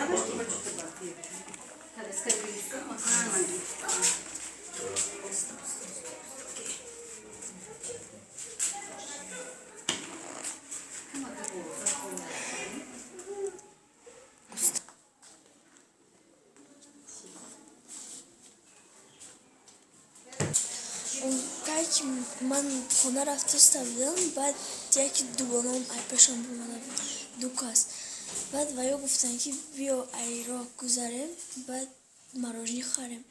Короче, man xona rafta istavidim, بعد یکی دوگانم پیشم اومده بود دوکاس بعد و یا گفتن که بیا ایرا گذاریم بعد مراجعی خریم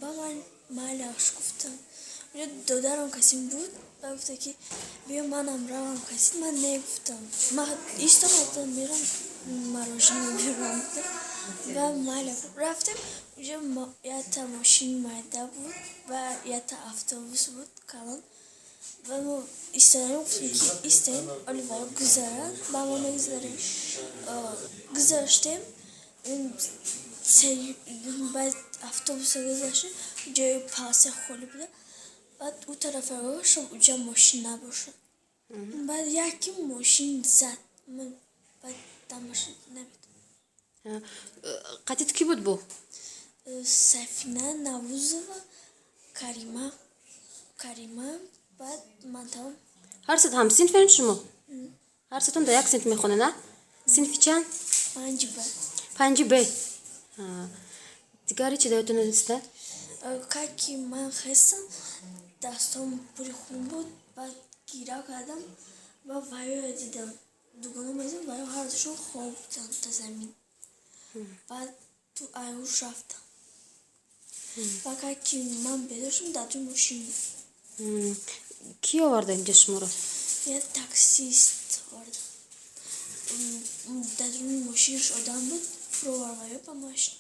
با من مالش گفتم اونجا دادرم کسی بود و گفته که بیا منم روم کسی من نگفتم من ایستادم میرم مراجعی میرم و مالک رفتیم اونجا یه تا ماشین مایده بود و یه تا اتوبوس بود کلان و ما ایستادیم گفتیم که ایستیم الیوارا گذارد با ما نگذاریم گذاشتیم بعد اتوبوس گذاشتیم جای پاسه خالی بوده بعد اون طرف رو شد اونجا ماشین نباشه بعد یکی ماشین زد من بعد دماشین نبود قتیت کی بود بو؟ سفینه نوروز و کریمه بعد من تمام هر ست هم سنفین شما؟ هر ستون دا یک سنف میخونه نه؟ سنفی چند؟ 5 ب دیگری چی دایتون نیسته؟ که من خستم دستم پوری خون بود بعد گیره کردم و وایو دیدم دوگانم دیدم وایو هر دوشون خواب بودن تا زمین بعد تو ایوش رفتم و که من بداشم در تو ماشین کی آورده اینجا شما رو؟ یه تاکسیست آورده در تو ماشینش آدم بود فروار وایو با ماشین